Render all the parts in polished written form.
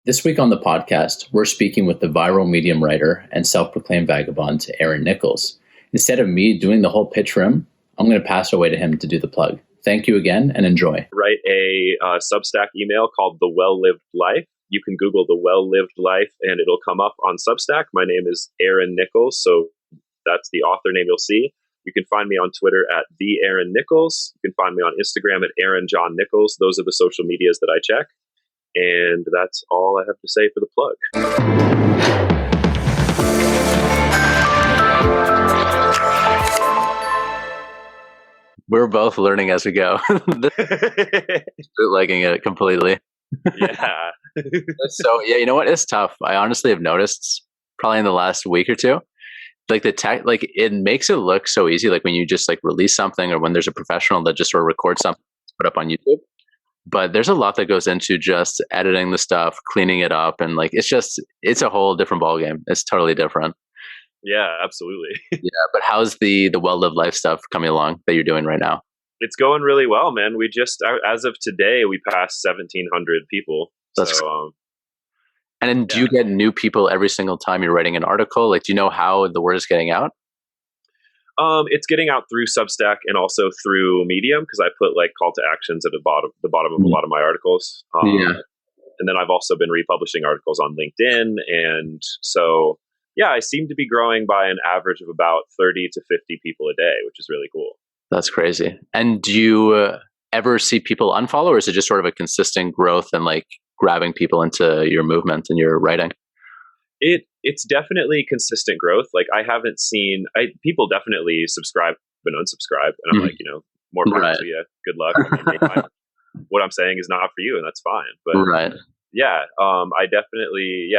This week on the podcast, we're speaking with the viral medium writer and self-proclaimed vagabond, Aaron Nichols. Instead of me doing the whole pitch for him, I'm going to pass it away to him to do the plug. Thank you again and enjoy. Write a Substack email called The Well-Lived Life. You can Google The Well-Lived Life and it'll come up on Substack. My name is Aaron Nichols, so that's the author name you'll see. You can find me on Twitter at The Aaron Nichols. You can find me on Instagram at Aaron John Nichols. Those are the social medias that I check. And that's all I have to say for the plug. We're both learning as we go. Bootlegging it completely. Yeah. So, yeah, you know what? It's tough. I honestly have noticed probably in the last week or two, like the tech, like it makes it look so easy. Like when you just like release something or when there's a professional that just sort of records something, put up on YouTube. But there's a lot that goes into just editing the stuff, cleaning it up. And like, it's a whole different ballgame. It's totally different. Yeah, absolutely. Yeah. But how's the well-lived life stuff coming along that you're doing right now? It's going really well, man. We just, as of today, we passed 1,700 people. That's cool. And then do you get new people every single time you're writing an article? Like, do you know how the word is getting out? It's getting out through Substack and also through Medium because I put like call to actions at the bottom of a lot of my articles. And then I've also been republishing articles on LinkedIn. And so, yeah, I seem to be growing by an average of about 30 to 50 people a day, which is really cool. That's crazy. And do you ever see people unfollow, or is it just sort of a consistent growth and like grabbing people into your movement and your writing? It's definitely consistent growth. Like I haven't seen, people definitely subscribe and unsubscribe. And I'm like, more power to you. Good luck. I mean, what I'm saying is not for you and that's fine. But yeah, I definitely,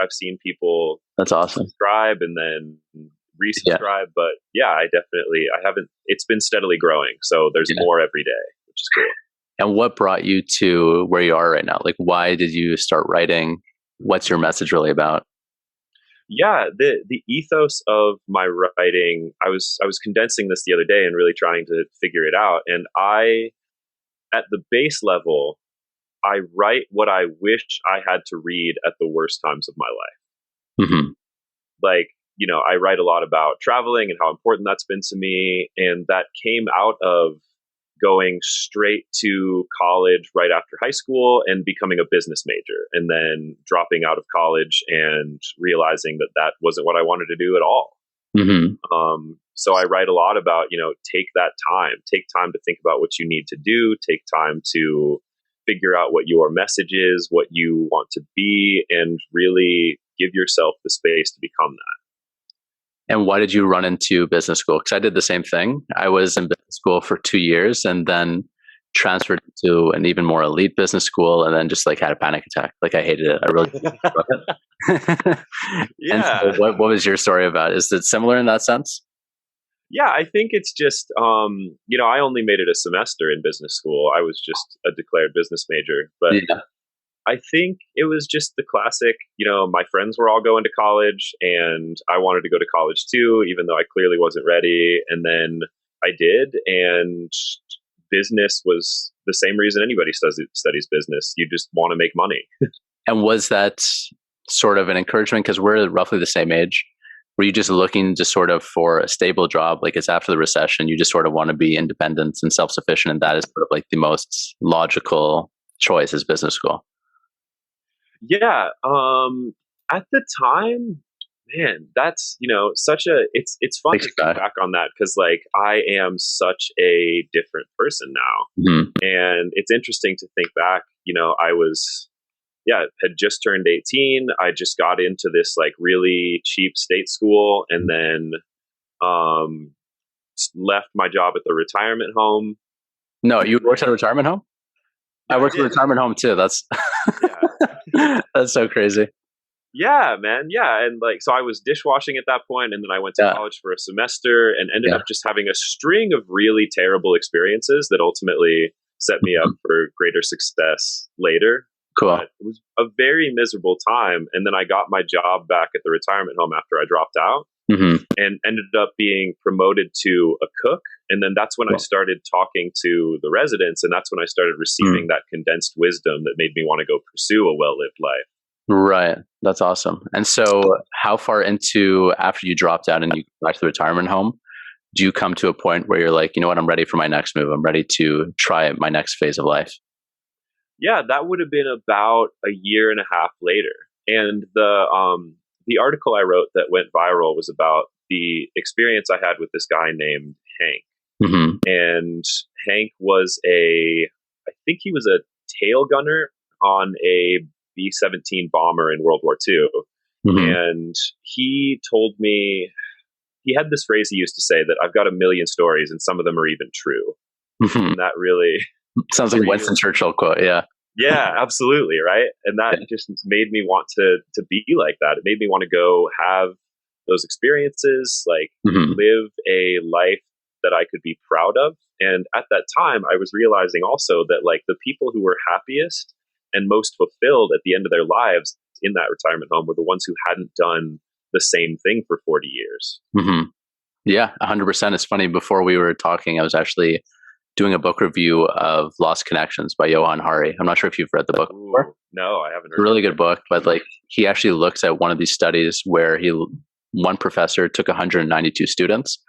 I've seen people that's awesome. Subscribe and then resubscribe. But yeah, it's been steadily growing. So there's more every day, which is cool. And what brought you to where you are right now? Like, why did you start writing? What's your message really about? Yeah, the ethos of my writing, I was condensing this the other day and really trying to figure it out. And at the base level, I write what I wish I had to read at the worst times of my life. Mm-hmm. Like, I write a lot about traveling and how important that's been to me. And that came out of going straight to college right after high school and becoming a business major and then dropping out of college and realizing that wasn't what I wanted to do at all. Mm-hmm. So I write a lot about, take time to think about what you need to do, take time to figure out what your message is, what you want to be, and really give yourself the space to become that. And why did you run into business school? Because I did the same thing. I was in business school for 2 years and then transferred to an even more elite business school and then just like had a panic attack. Like I hated it. I really did. Yeah. And so what was your story about? Is it similar in that sense? Yeah, I think it's just, I only made it a semester in business school. I was just a declared business major. But I think it was just the classic, my friends were all going to college and I wanted to go to college too, even though I clearly wasn't ready. And then I did. And business was the same reason anybody studies business. You just want to make money. And was that sort of an encouragement? Because we're roughly the same age. Were you just looking just sort of for a stable job? Like it's after the recession, you just sort of want to be independent and self-sufficient. And that is sort of like the most logical choice is business school. Yeah. At the time, man, that's, it's fun to think back on that because like I am such a different person now. Mm-hmm. And it's interesting to think back, I had just turned 18. I just got into this like really cheap state school and then left my job at the retirement home. No, you worked at a retirement home? I worked at a retirement home too. That's that's so crazy. Yeah, man. Yeah. And like, so I was dishwashing at that point, and then I went to college for a semester and ended up just having a string of really terrible experiences that ultimately set me up for greater success later. Cool. But it was a very miserable time. And then I got my job back at the retirement home after I dropped out. and ended up being promoted to a cook. And then that's when I started talking to the residents, and that's when I started receiving that condensed wisdom that made me want to go pursue a well-lived life. Right. That's awesome. And so how far into after you dropped out and you go back to the retirement home, do you come to a point where you're like, you know what, I'm ready for my next move. I'm ready to try my next phase of life? Yeah, that would have been about a year and a half later. And the article I wrote that went viral was about the experience I had with this guy named Hank. And Hank was I think he was a tail gunner on a B-17 bomber in World War II. And he told me, he had this phrase he used to say that I've got a million stories and some of them are even true. And that really sounds like a Winston Churchill quote. Yeah. Yeah, absolutely. Right. And that just made me want to be like that. It made me want to go have those experiences, like live a life that I could be proud of. And at that time, I was realizing also that like the people who were happiest and most fulfilled at the end of their lives in that retirement home were the ones who hadn't done the same thing for 40 years. Yeah, 100%. It's funny. Before we were talking, I was actually doing a book review of Lost Connections by Johann Hari. I'm not sure if you've read the book before. No, I haven't heard. It's a really good book, but like he actually looks at one of these studies where one professor took 192 students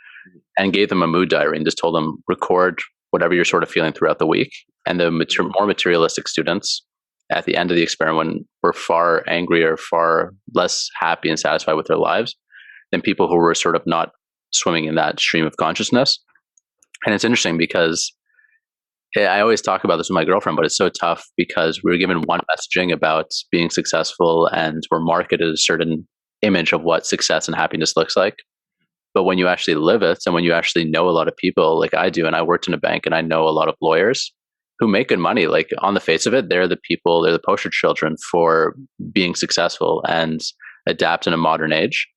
and gave them a mood diary and just told them record whatever you're sort of feeling throughout the week. And the more materialistic students at the end of the experiment were far angrier, far less happy and satisfied with their lives than people who were sort of not swimming in that stream of consciousness. And it's interesting because I always talk about this with my girlfriend, but it's so tough because we were given one messaging about being successful and we're marketed a certain image of what success and happiness looks like. But when you actually live it and when you actually know a lot of people like I do, and I worked in a bank and I know a lot of lawyers who make good money, like on the face of it, they're the poster children for being successful and adapt in a modern age.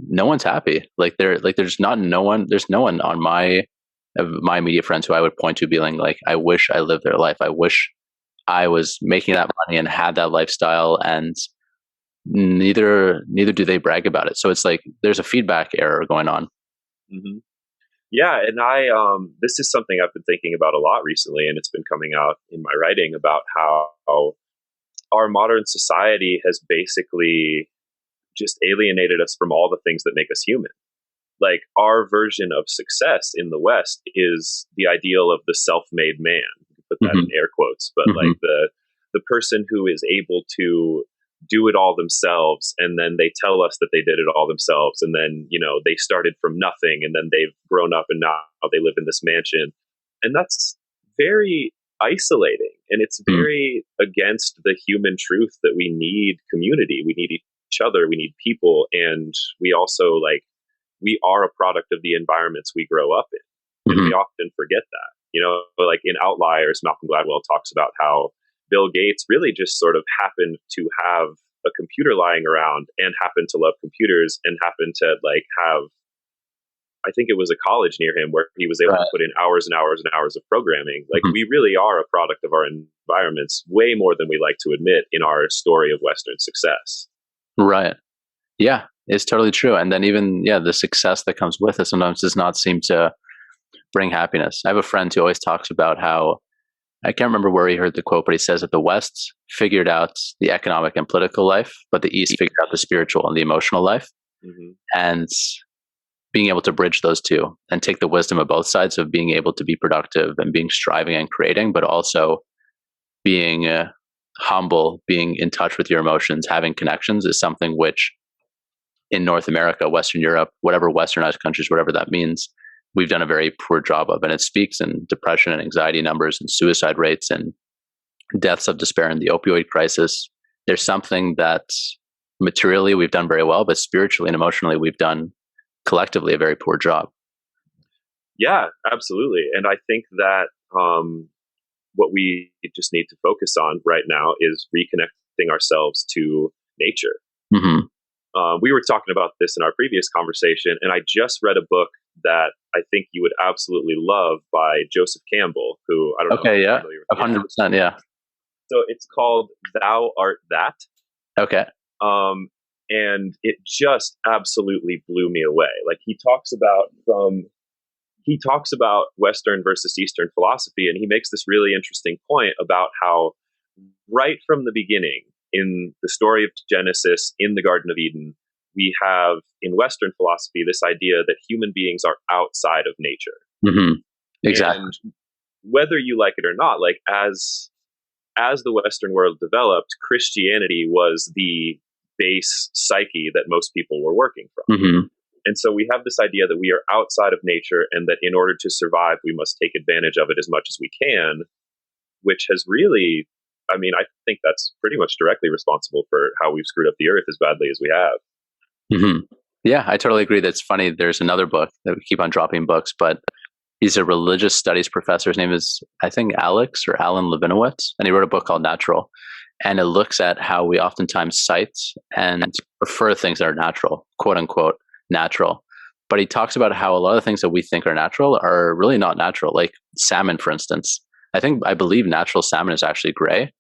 No one's happy. There's no one on my immediate friends who I would point to being like, I wish I lived their life. I wish I was making that money and had that lifestyle, and neither do they brag about it. So it's like there's a feedback error going on. Yeah, and this is something I've been thinking about a lot recently, and it's been coming out in my writing about how our modern society has basically just alienated us from all the things that make us human. Like our version of success in the West is the ideal of the self-made man. You can put that in air quotes, but like the person who is able to do it all themselves, and then they tell us that they did it all themselves, and then they started from nothing, and then they've grown up and now they live in this mansion, and that's very isolating, and it's very against the human truth that we need community, we need each other, we need people, and we also we are a product of the environments we grow up in, and we often forget that. Like in Outliers, Malcolm Gladwell talks about how Bill Gates really just sort of happened to have a computer lying around and happened to love computers and happened to have, I think it was a college near him where he was able to put in hours and hours and hours of programming. Like we really are a product of our environments way more than we like to admit in our story of Western success. Right. Yeah, it's totally true. And then even, the success that comes with it sometimes does not seem to bring happiness. I have a friend who always talks about how, I can't remember where he heard the quote, but he says that the West figured out the economic and political life, but the East figured out the spiritual and the emotional life. And being able to bridge those two and take the wisdom of both sides of being able to be productive and being striving and creating, but also being humble, being in touch with your emotions, having connections is something which in North America, Western Europe, whatever westernized countries, whatever that means, we've done a very poor job of. And it speaks in depression and anxiety numbers and suicide rates and deaths of despair and the opioid crisis. There's something that materially we've done very well, but spiritually and emotionally we've done collectively a very poor job. Yeah, absolutely. And I think that what we just need to focus on right now is reconnecting ourselves to nature. We were talking about this in our previous conversation, and I just read a book that I think you would absolutely love by Joseph Campbell, who I don't know. Okay, yeah, 100%, yeah. So it's called Thou Art That. Okay. and it just absolutely blew me away. Like he talks about Western versus Eastern philosophy, and he makes this really interesting point about how right from the beginning in the story of Genesis in the Garden of Eden, we have in Western philosophy this idea that human beings are outside of nature. Mm-hmm. Exactly. And whether you like it or not, like as the Western world developed, Christianity was the base psyche that most people were working from. Mm-hmm. And so we have this idea that we are outside of nature and that in order to survive, we must take advantage of it as much as we can, which has really, I mean, I think that's pretty much directly responsible for how we've screwed up the earth as badly as we have. Mm-hmm. Yeah, I totally agree. That's funny. There's another book that we keep on dropping books, but he's a religious studies professor. His name is, I think, Alex or Alan Levinowitz, and he wrote a book called Natural. And it looks at how we oftentimes cite and prefer things that are natural, quote unquote, natural. But he talks about how a lot of things that we think are natural are really not natural, like salmon, for instance. I believe natural salmon is actually gray,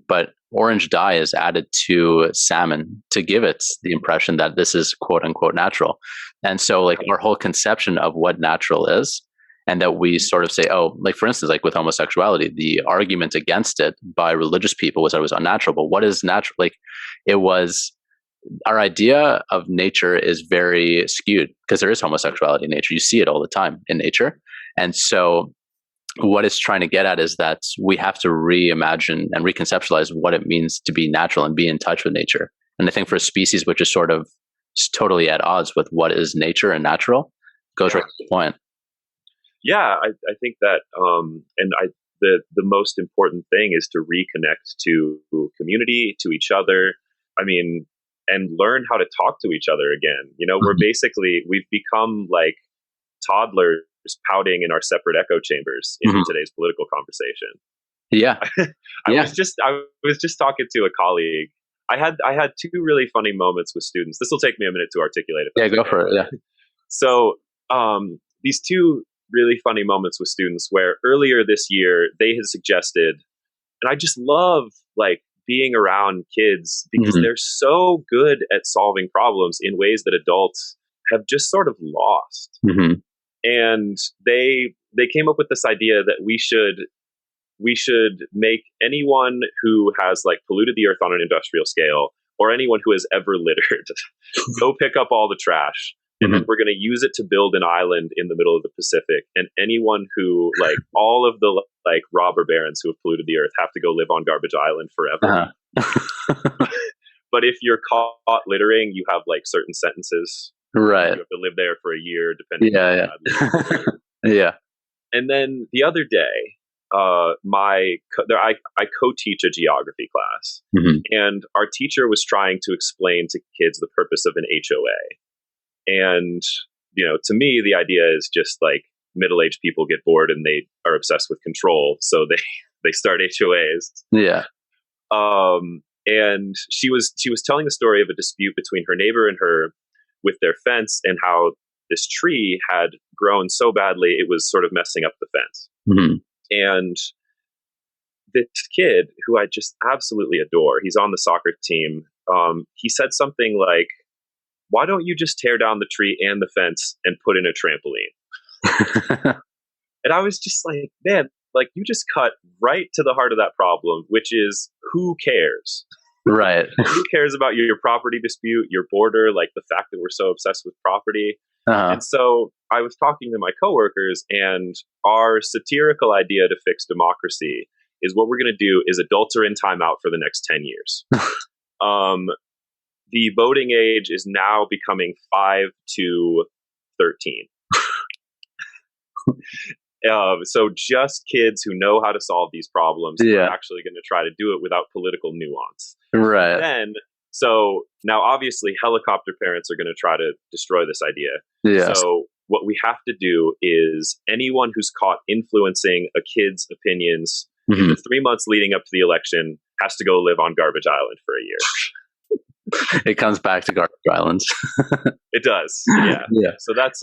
but orange dye is added to salmon to give it the impression that this is quote unquote natural. And so like our whole conception of what natural is, and that we sort of say, oh, like for instance, like with homosexuality, the argument against it by religious people was that it was unnatural. But what is natural? Like it was, our idea of nature is very skewed because there is homosexuality in nature. You see it all the time in nature. And so what it's trying to get at is that we have to reimagine and reconceptualize what it means to be natural and be in touch with nature. And I think for a species which is sort of totally at odds with what is nature and natural, goes right to the point. Yeah, I think that, the most important thing is to reconnect to community, to each other. I mean, and learn how to talk to each other again. You know, we've become like toddlers pouting in our separate echo chambers in today's political conversation. Yeah. I was just talking to a colleague. I had two really funny moments with students. This will take me a minute to articulate it. Yeah, go for it. Yeah. So, these two really funny moments with students where earlier this year they had suggested, and I just love like being around kids because they're so good at solving problems in ways that adults have just sort of lost. And they came up with this idea that we should make anyone who has like polluted the earth on an industrial scale, or anyone who has ever littered, go pick up all the trash. And then we're going to use it to build an island in the middle of the Pacific. And anyone who, like, all of the, like, robber barons who have polluted the earth have to go live on Garbage Island forever. But if you're caught littering, you have, like, certain sentences. Right. You have to live there for a year, depending on yeah. And then the other day, I co-teach a geography class. And our teacher was trying to explain to kids the purpose of an HOA. And, you know, to me, the idea is just like middle-aged people get bored and they are obsessed with control. So they start HOAs. Yeah. And she was telling the story of a dispute between her neighbor and her with their fence, and how this tree had grown so badly it was sort of messing up the fence. And this kid, who I just absolutely adore, he's on the soccer team. He said something like, "Why don't you just tear down the tree and the fence and put in a trampoline?" And I was just like, man, like you just cut right to the heart of that problem, which is who cares? Right. Who cares about your property dispute, your border, like the fact that we're so obsessed with property? And so I was talking to my coworkers, and our satirical idea to fix democracy is what we're going to do is adults are in timeout for the next 10 years. The voting age is now becoming 5 to 13. So just kids who know how to solve these problems are actually going to try to do it without political nuance. Right. Then, so now obviously helicopter parents are going to try to destroy this idea. Yes. So what we have to do is anyone who's caught influencing a kid's opinions in the 3 months leading up to the election has to go live on Garbage Island for a year. It comes back to Garbage Islands. It does. Yeah. So that's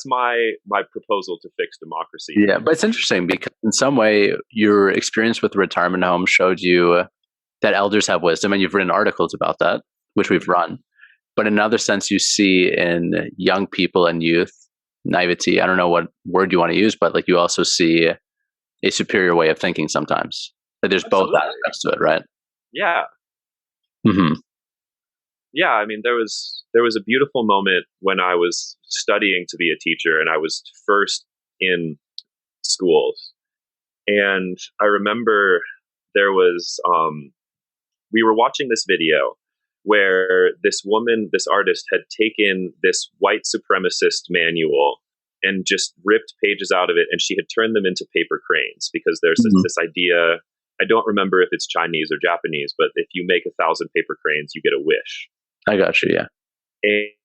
my proposal to fix democracy. Yeah, but it's interesting because in some way your experience with the retirement home showed you that elders have wisdom, and you've written articles about that, which we've run. but in another sense, you see in young people and youth naivety. I don't know what word you want to use, but like you also see a superior way of thinking sometimes. Like there's both Absolutely. aspects to it, right? Yeah. Hmm. Yeah. I mean, there was a beautiful moment when I was studying to be a teacher and I was first in schools. And I remember there was, we were watching this video where this woman, this artist, had taken this white supremacist manual and just ripped pages out of it, and she had turned them into paper cranes because there's this idea. I don't remember if it's Chinese or Japanese, but if you make 1,000 paper cranes, you get a wish. I got you. Yeah.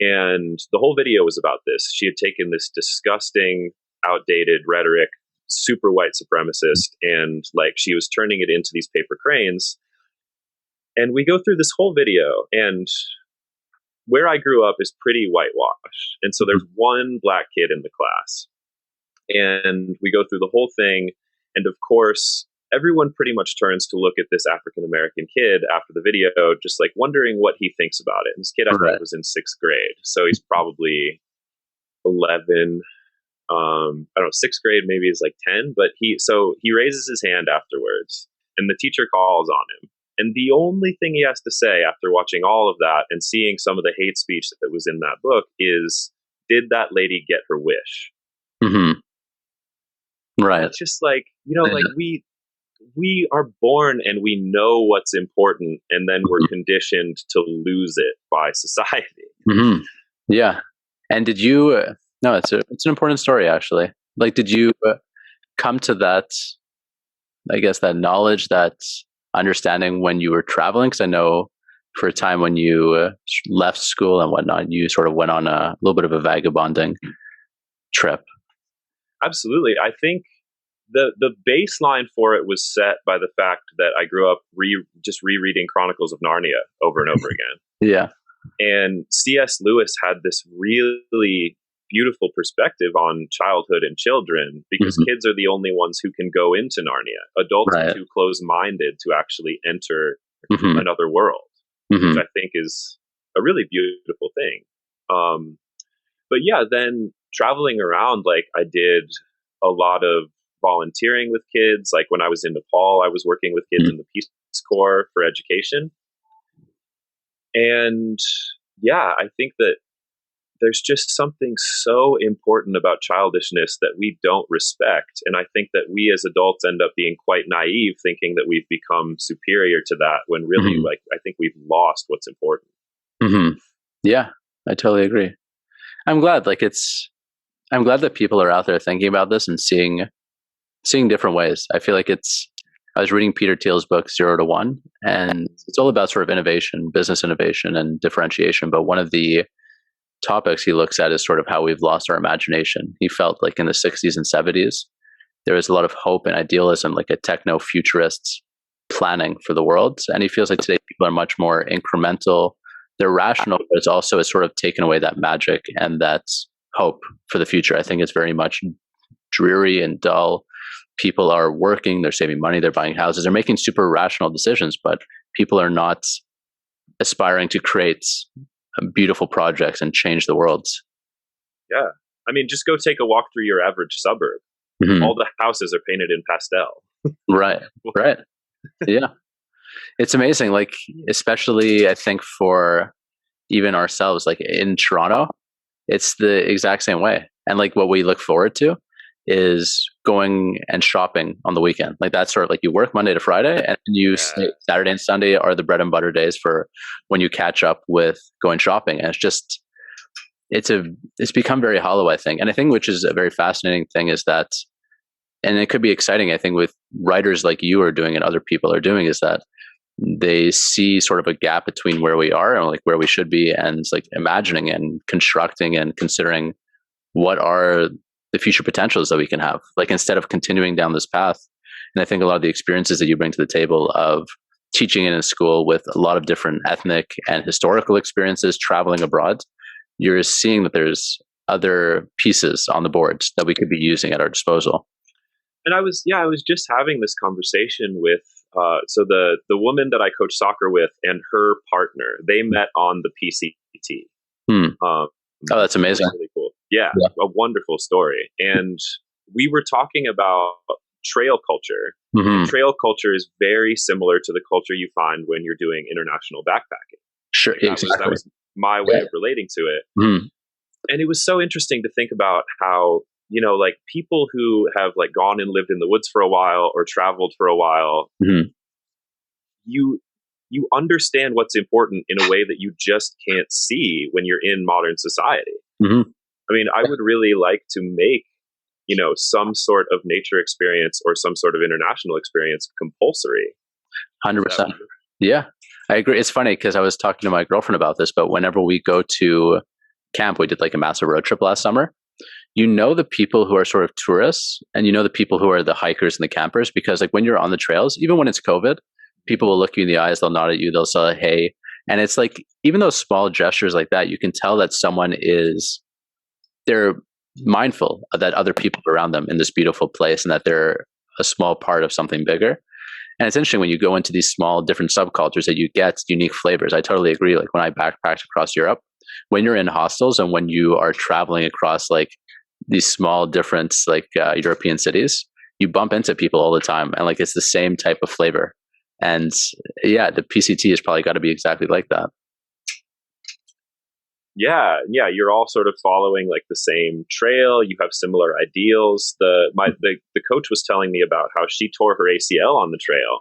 And the whole video was about this. She had taken this disgusting, outdated rhetoric, super white supremacist, and like she was turning it into these paper cranes. And we go through this whole video, and where I grew up is pretty whitewashed. And so there's one black kid in the class. And we go through the whole thing. And of course, everyone pretty much turns to look at this African American kid after the video, just like wondering what he thinks about it. And this kid, I think, was in 6th grade. So he's probably 11. I don't know, 6th grade, maybe is like 10. But he raises his hand afterwards, and the teacher calls on him. And the only thing he has to say after watching all of that and seeing some of the hate speech that was in that book is, did that lady get her wish? Mm-hmm. Right. It's just like, like we are born and we know what's important, and then we're conditioned to lose it by society. Mm-hmm. Yeah. And did you, no, it's an important story, actually. Like, did you come to that, I guess, that knowledge, that understanding when you were traveling? Because I know for a time when you left school and whatnot, you sort of went on a little bit of a vagabonding trip. Absolutely. I think the baseline for it was set by the fact that I grew up just rereading Chronicles of Narnia over and over again. Yeah. And C.S. Lewis had this really beautiful perspective on childhood and children, because kids are the only ones who can go into Narnia. Adults are too close-minded to actually enter another world, which I think is a really beautiful thing. But yeah, then traveling around, like I did a lot of volunteering with kids. Like when I was in Nepal, I was working with kids in the Peace Corps for education. And yeah, I think that there's just something so important about childishness that we don't respect. And I think that we as adults end up being quite naive, thinking that we've become superior to that, when really, like, I think we've lost what's important. Yeah, I totally agree. I'm glad that people are out there thinking about this and seeing different ways. I feel like I was reading Peter Thiel's book, 0 to 1, and it's all about sort of innovation, business innovation and differentiation. But one of the topics he looks at is sort of how we've lost our imagination. He felt like in the 60s and 70s, there was a lot of hope and idealism, like a techno-futurist planning for the world. And he feels like today people are much more incremental. They're rational, but it's also sort of taken away that magic and that hope for the future. I think it's very much dreary and dull. People are working, they're saving money, they're buying houses, they're making super rational decisions, but people are not aspiring to create beautiful projects and change the world. Yeah. I mean, just go take a walk through your average suburb. All the houses are painted in pastel. Right. Yeah. It's amazing. Like, especially I think for even ourselves, like in Toronto, it's the exact same way. And like what we look forward to is going and shopping on the weekend. Like that's sort of like you work Monday to Friday, and you say Saturday and Sunday are the bread and butter days for when you catch up with going shopping. And it's become very hollow, I think. And I think, which is a very fascinating thing, is that, and it could be exciting, I think, with writers like you are doing and other people are doing, is that they see sort of a gap between where we are and like where we should be, and like imagining and constructing and considering what are the future potentials that we can have, like instead of continuing down this path. And I think a lot of the experiences that you bring to the table of teaching in a school with a lot of different ethnic and historical experiences, traveling abroad, you're seeing that there's other pieces on the board that we could be using at our disposal. And I was just having this conversation with, so the woman that I coach soccer with and her partner, they met on the PC tea. Hmm. Oh, that's amazing. Really cool. Yeah, a wonderful story. And we were talking about trail culture. And trail culture is very similar to the culture you find when you're doing international backpacking. Sure, exactly. That was my way of relating to it. And it was so interesting to think about how, like people who have like gone and lived in the woods for a while or traveled for a while, you understand what's important in a way that you just can't see when you're in modern society. I mean, I would really like to make, some sort of nature experience or some sort of international experience compulsory. 100%. Yeah, I agree. It's funny because I was talking to my girlfriend about this, but whenever we go to camp, we did like a massive road trip last summer. The people who are sort of tourists and the people who are the hikers and the campers, because like when you're on the trails, even when it's COVID, people will look you in the eyes, they'll nod at you, they'll say, hey. And it's like, even those small gestures like that, you can tell that they're mindful of that other people around them in this beautiful place and that they're a small part of something bigger. And it's interesting when you go into these small different subcultures that you get unique flavors. I totally agree. Like when I backpacked across Europe, when you're in hostels and when you are traveling across like these small different like European cities, you bump into people all the time and like it's the same type of flavor. And yeah, the PCT has probably got to be exactly like that. Yeah, you're all sort of following like the same trail. You have similar ideals. The coach was telling me about how she tore her ACL on the trail,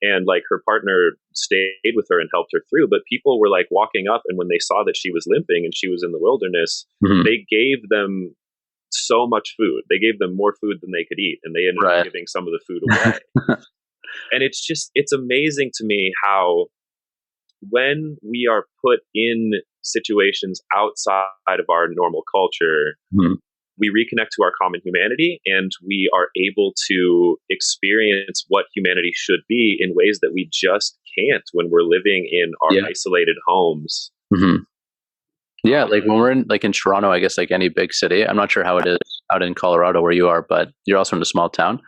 and like her partner stayed with her and helped her through. But people were like walking up, and when they saw that she was limping and she was in the wilderness, they gave them so much food. They gave them more food than they could eat, and they ended up giving some of the food away. And it's amazing to me how when we are put in situations outside of our normal culture, we reconnect to our common humanity and we are able to experience what humanity should be in ways that we just can't when we're living in our isolated homes. Yeah, like when we're in Toronto, I guess like any big city, I'm not sure how it is out in Colorado where you are, but you're also in a small town.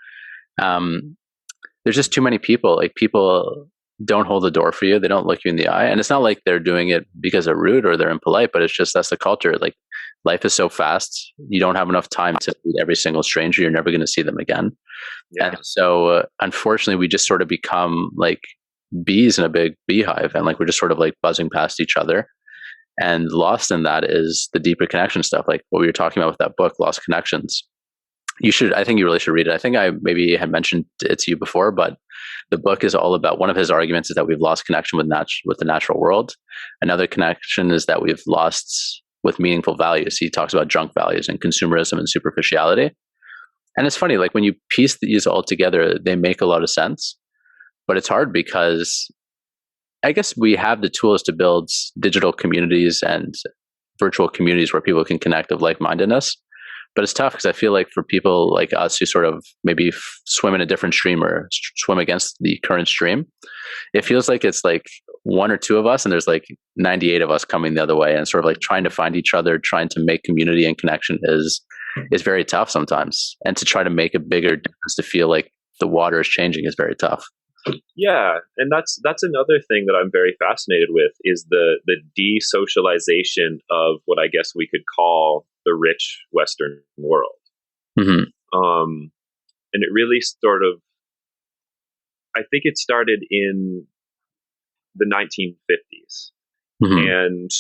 There's just too many people. Like people don't hold the door for you. They don't look you in the eye. And it's not like they're doing it because they're rude or they're impolite, but it's just that's the culture. Like life is so fast. You don't have enough time to meet every single stranger. You're never going to see them again. Yeah. And so unfortunately, we just sort of become like bees in a big beehive. And like we're just sort of like buzzing past each other. And lost in that is the deeper connection stuff. Like what we were talking about with that book, Lost Connections. I think you really should read it. I think I maybe had mentioned it to you before, but the book is all about, one of his arguments is that we've lost connection with the natural world. Another connection is that we've lost with meaningful values. He talks about junk values and consumerism and superficiality. And it's funny, like when you piece these all together, they make a lot of sense, but it's hard because I guess we have the tools to build digital communities and virtual communities where people can connect of like-mindedness. But it's tough because I feel like for people like us who sort of maybe swim in a different stream or swim against the current stream, it feels like it's like one or two of us and there's like 98 of us coming the other way, and sort of like trying to find each other, trying to make community and connection is very tough sometimes. And to try to make a bigger difference, to feel like the water is changing is very tough. Yeah, and that's another thing that I'm very fascinated with is the desocialization of what I guess we could call the rich Western world. And it really sort of, I think it started in the 1950s. And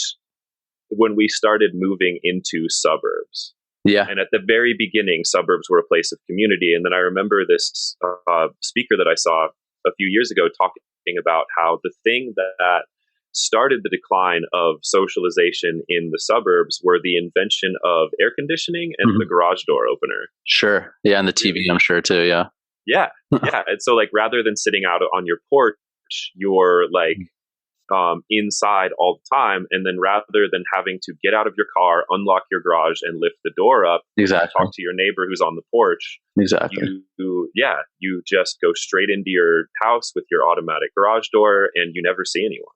when we started moving into suburbs. Yeah. And at the very beginning, suburbs were a place of community. And then I remember this speaker that I saw a few years ago talking about how the thing that started the decline of socialization in the suburbs were the invention of air conditioning and the garage door opener. Sure. Yeah. And the TV, I'm sure too. Yeah. Yeah. Yeah. And so like, rather than sitting out on your porch, you're like inside all the time. And then rather than having to get out of your car, unlock your garage and lift the door up, talk to your neighbor who's on the porch. You just go straight into your house with your automatic garage door and you never see anyone.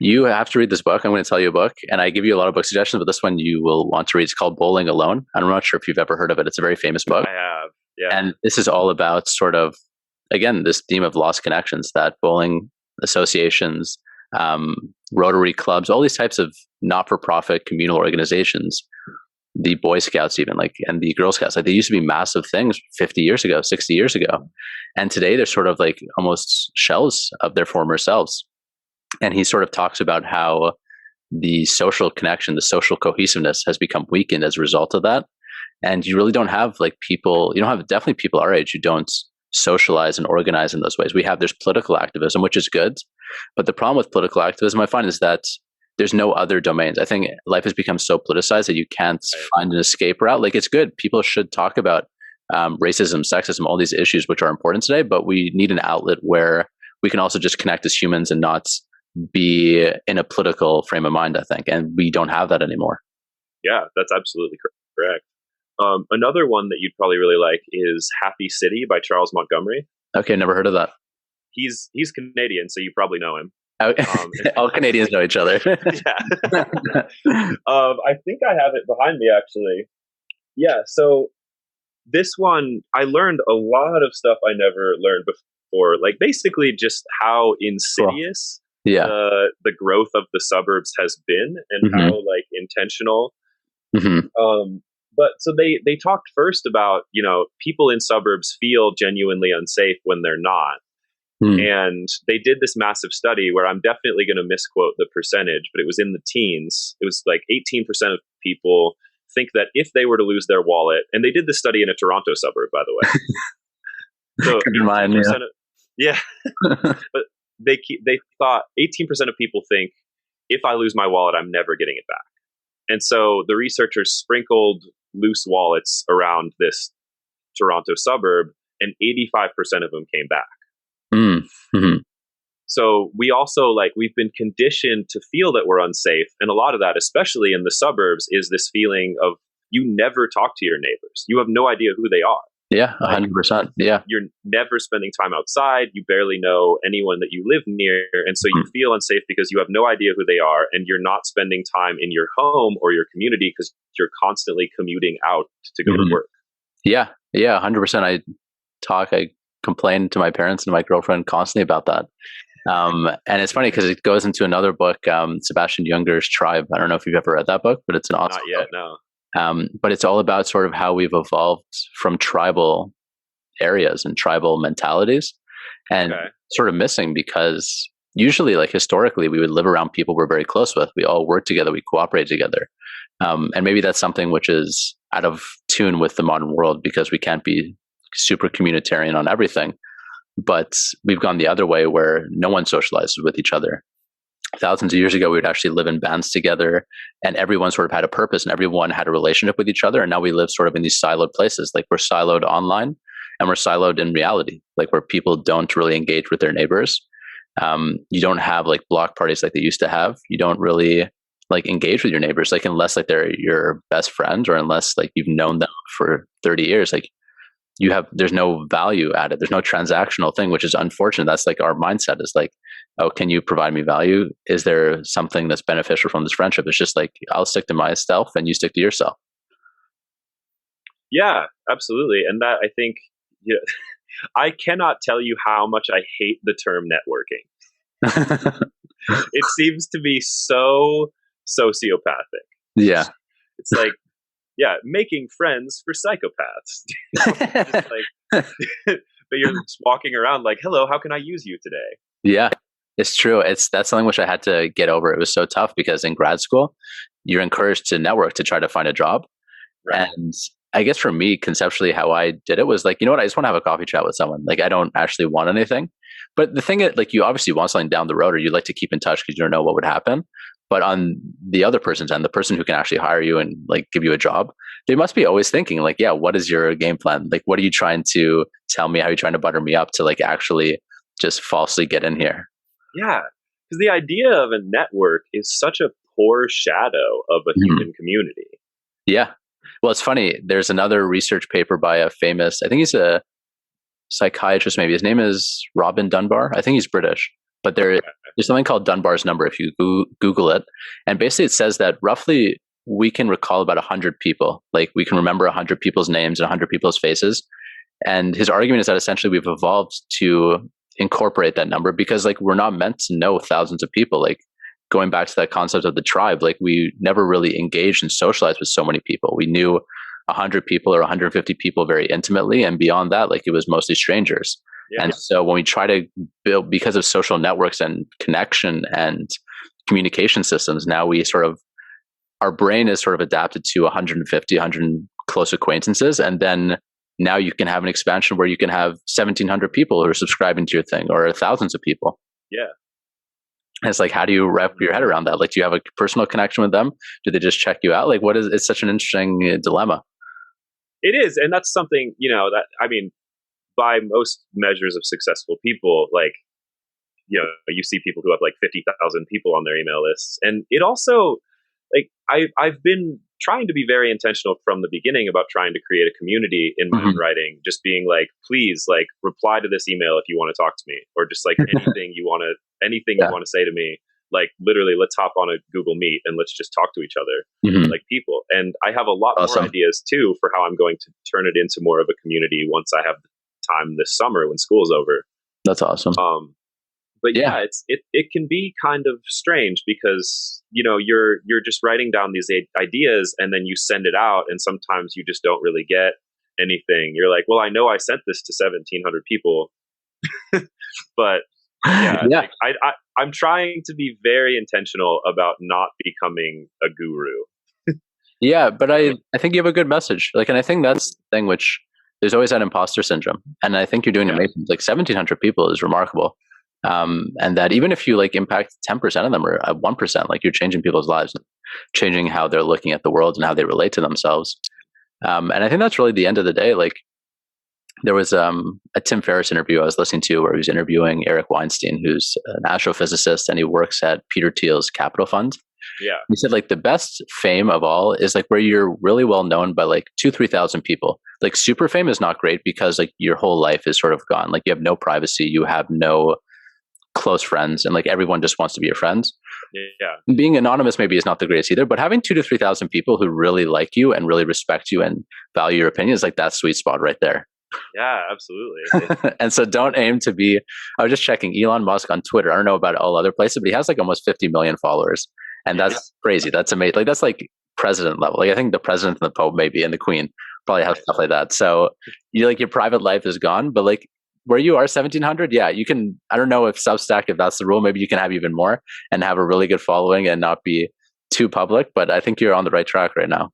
You have to read this book. I'm going to tell you a book, and I give you a lot of book suggestions, but this one you will want to read. It's called Bowling Alone. I'm not sure if you've ever heard of it. It's a very famous book. I have, yeah. And this is all about sort of, again, this theme of lost connections, that bowling associations, Rotary clubs, all these types of not-for-profit communal organizations, the Boy Scouts even, like, and the Girl Scouts, like they used to be massive things 50 years ago, 60 years ago. And today they're sort of like almost shells of their former selves. And he sort of talks about how the social connection, the social cohesiveness has become weakened as a result of that. And you really don't have like people, you don't have definitely people our age who don't socialize and organize in those ways. There's political activism, which is good. But the problem with political activism, I find, is that there's no other domains. I think life has become so politicized that you can't find an escape route. Like, it's good. People should talk about racism, sexism, all these issues which are important today, but we need an outlet where we can also just connect as humans and not be in a political frame of mind, I think. And we don't have that anymore. Yeah, that's absolutely correct. Another one that you'd probably really like is Happy City by Charles Montgomery. Okay, never heard of that. He's Canadian, so you probably know him. All Canadians know each other. Yeah. I think I have it behind me, actually. Yeah, so this one, I learned a lot of stuff I never learned before. Like, basically just how insidious the growth of the suburbs has been, and how like intentional. But so they talked first about, people in suburbs feel genuinely unsafe when they're not. And they did this massive study where I'm definitely going to misquote the percentage, but it was in the teens. It was like 18% of people think that if they were to lose their wallet, and they did this study in a Toronto suburb, by the way. So 18% but they thought 18% of people think, if I lose my wallet, I'm never getting it back. And so the researchers sprinkled loose wallets around this Toronto suburb, and 85% of them came back. So we also, we've been conditioned to feel that we're unsafe. And a lot of that, especially in the suburbs, is this feeling of you never talk to your neighbors. You have no idea who they are. Yeah, 100%. Yeah. You're never spending time outside. You barely know anyone that you live near. And so you feel unsafe because you have no idea who they are. And you're not spending time in your home or your community because you're constantly commuting out to go to work. Yeah. Yeah, 100%. I complain to my parents and my girlfriend constantly about that. And it's funny because it goes into another book, Sebastian Junger's Tribe. I don't know if you've ever read that book, but it's an awesome book. Not yet, no. But it's all about sort of how we've evolved from tribal areas and tribal mentalities, and sort of missing, because usually, like historically, we would live around people we're very close with. We all work together. We cooperate together. And maybe that's something which is out of tune with the modern world because we can't be super communitarian on everything. But we've gone the other way where no one socializes with each other. Thousands of years ago, we would actually live in bands together, and everyone sort of had a purpose and everyone had a relationship with each other. And now we live sort of in these siloed places. Like, we're siloed online and we're siloed in reality, like where people don't really engage with their neighbors. You don't have like block parties like they used to have. You don't really like engage with your neighbors, like unless like they're your best friends, or unless like you've known them for 30 years. Like, there's no value added. There's no transactional thing, which is unfortunate. That's like our mindset is like, oh, can you provide me value? Is there something that's beneficial from this friendship? It's just like, I'll stick to myself and you stick to yourself. Yeah, absolutely. And that, I think, I cannot tell you how much I hate the term networking. It seems to be so sociopathic. Yeah. It's like, making friends for psychopaths. But you're just walking around like, hello, how can I use you today? Yeah, it's true. That's something which I had to get over. It was so tough because in grad school, you're encouraged to network to try to find a job. Right. And I guess for me, conceptually, how I did it was like, you know what? I just want to have a coffee chat with someone. Like, I don't actually want anything. But the thing is, like, you obviously want something down the road, or you like to keep in touch because you don't know what would happen. But on the other person's end, the person who can actually hire you and like give you a job, they must be always thinking like, yeah, what is your game plan? Like, what are you trying to tell me? How are you trying to butter me up to like actually just falsely get in here? Yeah, because the idea of a network is such a poor shadow of a human community. Yeah. Well, it's funny. There's another research paper by a famous, I think he's a psychiatrist, maybe. His name is Robin Dunbar. I think he's British. But there's something called Dunbar's number if you Google it. And basically it says that roughly we can recall about 100 people. Like, we can remember 100 people's names and 100 people's faces. And his argument is that essentially we've evolved to incorporate that number, because like we're not meant to know thousands of people. Like going back to that concept of the tribe, like we never really engaged and socialized with so many people. We knew 100 people or 150 people very intimately, and beyond that, like it was mostly strangers. Yeah. And so when we try to build, because of social networks and connection and communication systems, now we sort of, our brain is sort of adapted to 150, 100 close acquaintances. And then now you can have an expansion where you can have 1,700 people who are subscribing to your thing, or thousands of people. Yeah. And it's like, how do you wrap your head around that? Like, do you have a personal connection with them? Do they just check you out? Like, what is, it's such an interesting dilemma. It is. And that's something, that, I mean, by most measures of successful people, like, you see people who have like 50,000 people on their email lists. And it also, like, I've been trying to be very intentional from the beginning about trying to create a community in my own writing, just being like, please, like, reply to this email if you want to talk to me, or just like anything you want to say to me, like literally let's hop on a Google Meet and let's just talk to each other like people. And I have a lot more ideas too for how I'm going to turn it into more of a community once I have the time this summer when school's over. That's awesome. But yeah, it can be kind of strange because, you're just writing down these ideas and then you send it out, and sometimes you just don't really get anything. You're like, well, I know I sent this to 1,700 people, but like, I'm trying to be very intentional about not becoming a guru. Yeah, but I think you have a good message. Like, and I think that's the thing, which there's always that imposter syndrome. And I think you're doing amazing. Like 1,700 people is remarkable. And that even if you like impact 10% of them or 1%, like you're changing people's lives, changing how they're looking at the world and how they relate to themselves. And I think that's really the end of the day. Like there was a Tim Ferriss interview I was listening to where he was interviewing Eric Weinstein, who's an astrophysicist, and he works at Peter Thiel's Capital Fund. Yeah. He said like the best fame of all is like where you're really well known by like 2,000-3,000 people. Like super fame is not great because like your whole life is sort of gone. Like you have no privacy, you have no close friends, and like everyone just wants to be your friends. Yeah. Being anonymous maybe is not the greatest either, but having 2,000-3,000 people who really like you and really respect you and value your opinion is like that sweet spot right there. Yeah, absolutely. And so don't aim to be, I was just checking Elon Musk on Twitter. I don't know about all other places, but he has like almost 50 million followers. And that's crazy. That's amazing. Like that's like president level. Like I think the president and the Pope maybe and the Queen probably have stuff like that. So you like your private life is gone, but like where you are 1,700, yeah, you can, I don't know if Substack, if that's the rule, maybe you can have even more and have a really good following and not be too public, but I think you're on the right track right now.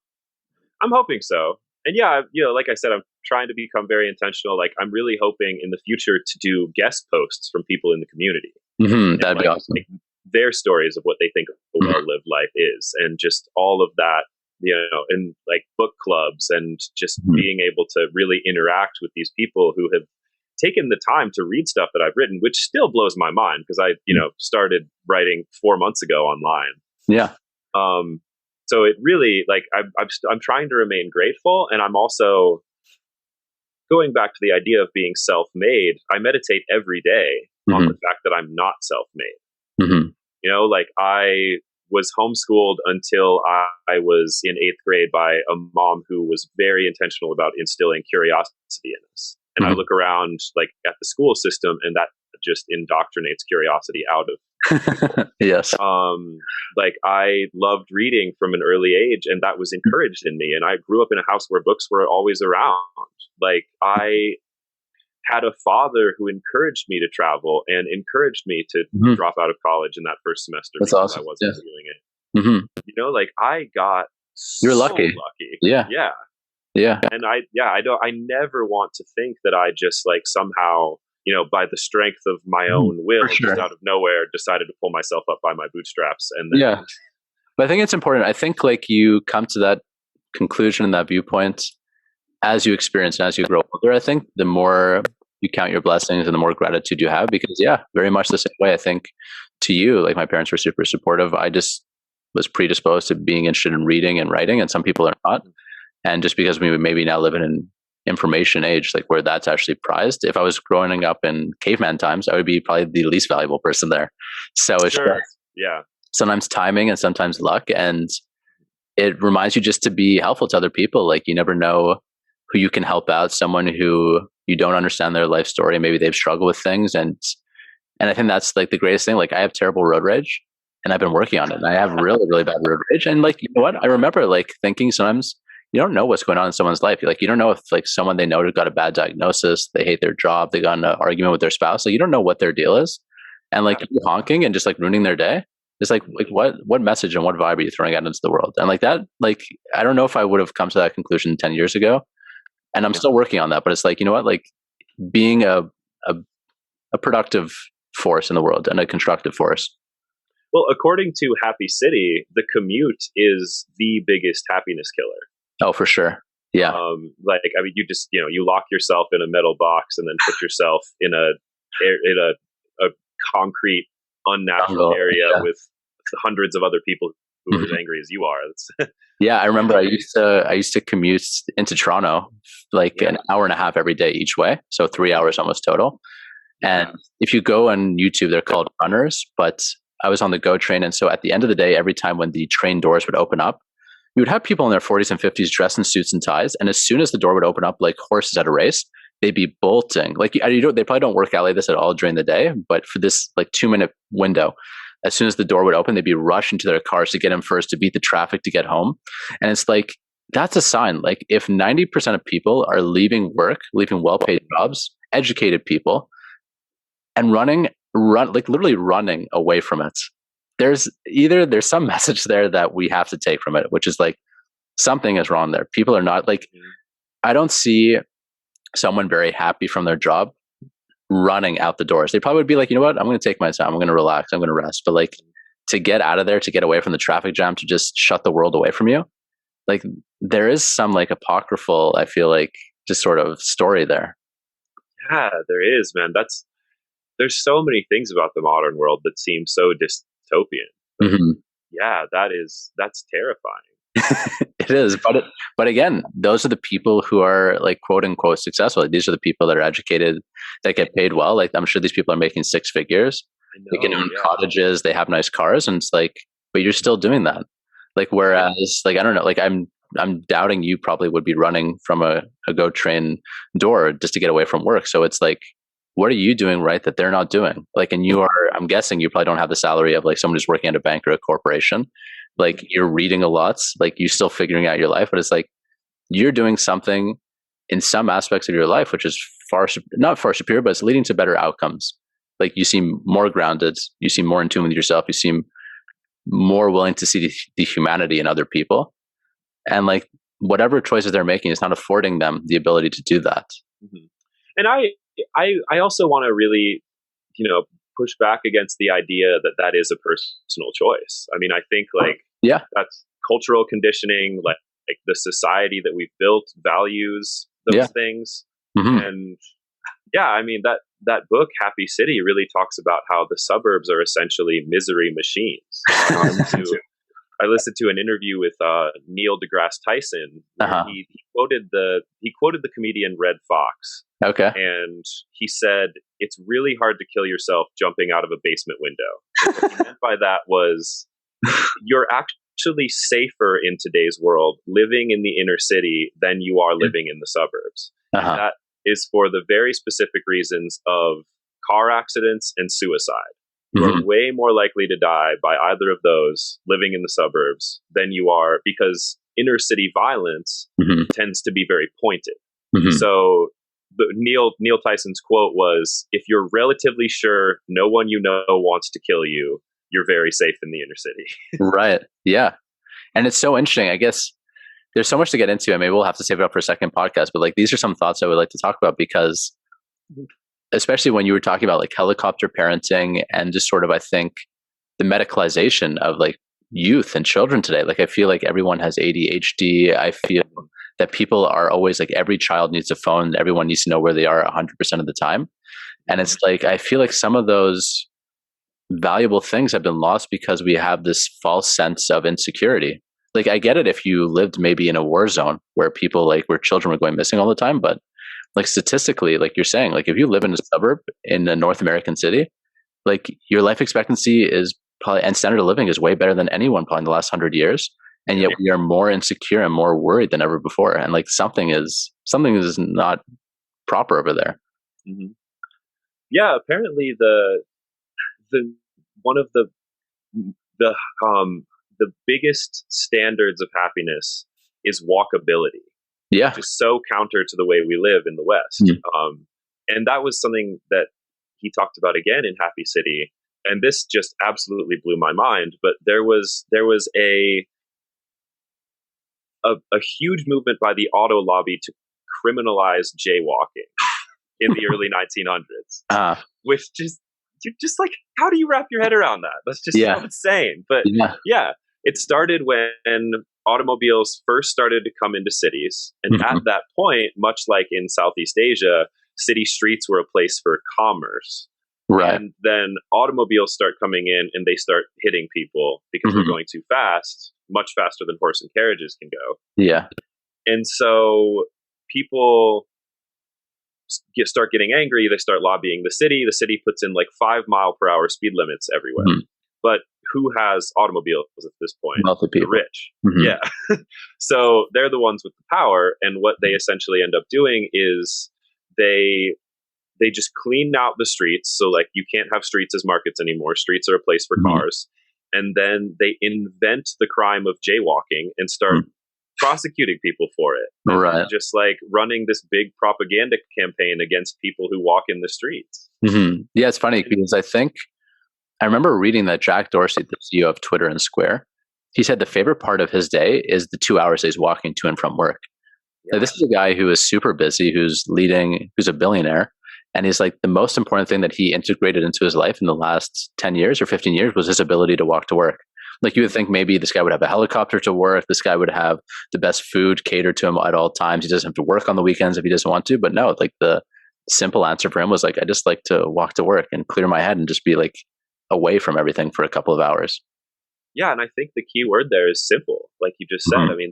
I'm hoping so. And yeah, like I said, I'm trying to become very intentional. Like I'm really hoping in the future to do guest posts from people in the community. That'd be awesome. Like their stories of what they think a well-lived life is, and just all of that, and like book clubs, and just being able to really interact with these people who have taken the time to read stuff that I've written, which still blows my mind because I, started writing 4 months ago online. Yeah. So it really, like, I'm trying to remain grateful, and I'm also going back to the idea of being self-made. I meditate every day on the fact that I'm not self-made. Like I was homeschooled until I was in 8th grade by a mom who was very intentional about instilling curiosity in us. And I look around like at the school system, and that just indoctrinates curiosity out of yes. Like I loved reading from an early age, and that was encouraged in me. And I grew up in a house where books were always around. Like I had a father who encouraged me to travel and encouraged me to drop out of college in that first semester. That's because awesome. I wasn't doing it. Like I got You're so lucky. Yeah. Yeah. Yeah. And I never want to think that I just like somehow, by the strength of my own will, just out of nowhere, decided to pull myself up by my bootstraps. And then, but I think it's important. I think like you come to that conclusion and that viewpoint as you experience and as you grow older. I think the more you count your blessings and the more gratitude you have, because very much the same way. I think to you, like my parents were super supportive. I just was predisposed to being interested in reading and writing, and some people are not. And just because we maybe now live in an information age, like where that's actually prized. If I was growing up in caveman times, I would be probably the least valuable person there. So it's sometimes timing and sometimes luck. And it reminds you just to be helpful to other people. Like you never know who you can help out, someone who you don't understand their life story. Maybe they've struggled with things. And I think that's like the greatest thing. Like I have terrible road rage and I've been working on it, and I have really, really bad road rage. And like, you know what? I remember like thinking sometimes you don't know what's going on in someone's life. Like you don't know if like someone they know got a bad diagnosis, they hate their job, they got in an argument with their spouse. Like you don't know what their deal is. And like you honking and just like ruining their day. It's like what message and what vibe are you throwing out into the world? And like that, like I don't know if I would have come to that conclusion 10 years ago. And I'm still working on that. But it's like, you know what? Like being a productive force in the world and a constructive force. Well, according to Happy City, the commute is the biggest happiness killer. Oh, for sure. Yeah. Like, I mean, you just, you lock yourself in a metal box and then put yourself in a concrete, unnatural area with hundreds of other people who are as angry as you are. Yeah. I remember I used to commute into Toronto like an hour and a half every day each way. So 3 hours almost total. And if you go on YouTube, they're called runners, but I was on the GO train. And so at the end of the day, every time when the train doors would open up, you would have people in their 40s and 50s dressed in suits and ties. And as soon as the door would open up, like horses at a race, they'd be bolting. Like they probably don't work out like this at all during the day, but for this like 2-minute window, as soon as the door would open, they'd be rushing to their cars to get in first, to beat the traffic, to get home. And it's like, that's a sign. Like if 90% of people are leaving work, leaving well-paid jobs, educated people, and literally running away from it, there's some message there that we have to take from it, which is like something is wrong there. People are not like, I don't see someone very happy from their job running out the doors. They probably would be like, you know what, I'm going to take my time, I'm going to relax, I'm going to rest. But like to get out of there, to get away from the traffic jam, to just shut the world away from you, like there is some like apocryphal, I feel like, just sort of story there. Yeah, there is, man. There's so many things about the modern world that seem so dystopian. Mm-hmm. Yeah, that's terrifying. It is, but again, those are the people who are like quote unquote successful. Like, these are the people that are educated, that get paid well. Like I'm sure these people are making 6 figures. They can own cottages, they have nice cars, and it's like, but you're still doing that. Like whereas, like I don't know, like I'm doubting you probably would be running from a GO train door just to get away from work. So it's like, what are you doing right that they're not doing? Like, and I'm guessing you probably don't have the salary of like someone who's working at a bank or a corporation. Like you're reading a lot, like you're still figuring out your life, but it's like you're doing something in some aspects of your life, which is not far superior, but it's leading to better outcomes. Like you seem more grounded, you seem more in tune with yourself, you seem more willing to see the humanity in other people. And like whatever choices they're making is not affording them the ability to do that. Mm-hmm. And I also want to really, push back against the idea that is a personal choice. I mean, I think like, that's cultural conditioning, like the society that we've built values those things. Mm-hmm. And I mean, that book, Happy City, really talks about how the suburbs are essentially misery machines. I listened to an interview with Neil deGrasse Tyson. He quoted the comedian Red Fox. Okay. And he said, it's really hard to kill yourself jumping out of a basement window. And what he meant by that was, you're actually safer in today's world living in the inner city than you are living in the suburbs. And that is for the very specific reasons of car accidents and suicide. You are way more likely to die by either of those living in the suburbs than you are, because inner city violence tends to be very pointed. So Neil Tyson's quote was, if you're relatively sure no one you know wants to kill you, you're very safe in the inner city. Right. Yeah. And it's so interesting. I guess there's so much to get into, and maybe we'll have to save it up for a second podcast, but like these are some thoughts I would like to talk about, because especially when you were talking about like helicopter parenting and just sort of, I think, the medicalization of like youth and children today. Like I feel like everyone has ADHD. I feel that people are always like, every child needs a phone. Everyone needs to know where they are 100% of the time. And it's like, I feel like some of those valuable things have been lost because we have this false sense of insecurity. Like I get it if you lived maybe in a war zone where children were going missing all the time, but like statistically, like you're saying, like if you live in a suburb in a North American city, like your life expectancy is probably, and standard of living is way better than anyone probably in the last 100 years. And yet we are more insecure and more worried than ever before. And like something is not proper over there. Mm-hmm. Yeah, apparently the one of the biggest standards of happiness is walkability. Yeah. Which is so counter to the way we live in the West. Mm-hmm. And that was something that he talked about again in Happy City. And this just absolutely blew my mind. But there was a huge movement by the auto lobby to criminalize jaywalking in the early 1900s, which just like, how do you wrap your head around that? That's just so insane. But yeah, it started when automobiles first started to come into cities. And at that point, much like in Southeast Asia, city streets were a place for commerce. Right. And then automobiles start coming in and they start hitting people because they're going too fast, much faster than horse and carriages can go. Yeah. And so people start getting angry. They start lobbying the city. The city puts in like 5-mile-per-hour speed limits everywhere. But who has automobiles at this point? Wealthy people. The rich. Yeah. So they're the ones with the power. And what they essentially end up doing is they just clean out the streets. So like you can't have streets as markets anymore. Streets are a place for cars. And then they invent the crime of jaywalking and start prosecuting people for it. Right. Just like running this big propaganda campaign against people who walk in the streets. Yeah, it's funny because I remember reading that Jack Dorsey, the CEO of Twitter and Square, he said the favorite part of his day is the 2 hours he's walking to and from work. Yeah. This is a guy who is super busy, who's a billionaire. And he's like, the most important thing that he integrated into his life in the last 10 years or 15 years was his ability to walk to work. Like you would think maybe this guy would have a helicopter to work. This guy would have the best food catered to him at all times. He doesn't have to work on the weekends if he doesn't want to. But no, like the simple answer for him was like, I just like to walk to work and clear my head and just be like away from everything for a couple of hours. Yeah. And I think the key word there is simple. Like you just said, I mean,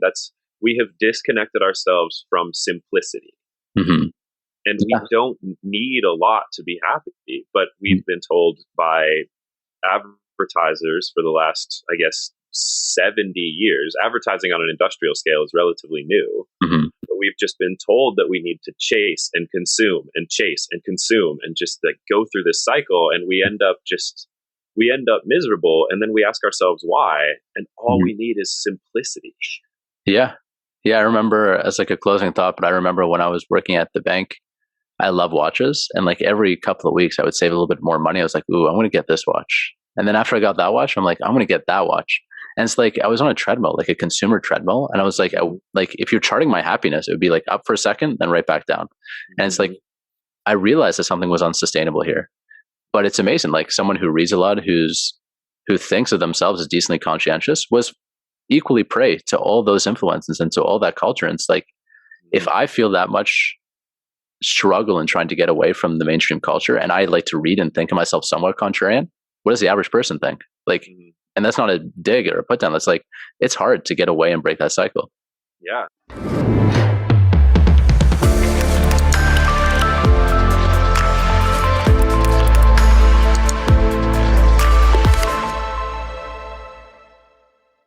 we have disconnected ourselves from simplicity. And we don't need a lot to be happy, but we've been told by advertisers for the last, I guess, 70 years. Advertising on an industrial scale is relatively new, but we've just been told that we need to chase and consume and chase and consume and just like go through this cycle. And we end up miserable. And then we ask ourselves why, and all we need is simplicity. Yeah. I remember as like a closing thought, but I remember when I was working at the bank, I love watches. And like every couple of weeks, I would save a little bit more money. I was like, ooh, I'm going to get this watch. And then after I got that watch, I'm like, I'm going to get that watch. And it's like, I was on a treadmill, like a consumer treadmill. And I was like, if you're charting my happiness, it would be like up for a second, then right back down. And it's like, I realized that something was unsustainable here. But it's amazing. Like someone who reads a lot, who thinks of themselves as decently conscientious was equally prey to all those influences and to all that culture. And it's like, if I feel that much struggle in trying to get away from the mainstream culture, and I like to read and think of myself somewhat contrarian, what does the average person think? Like, and that's not a dig or a put down. That's like, it's hard to get away and break that cycle. Yeah.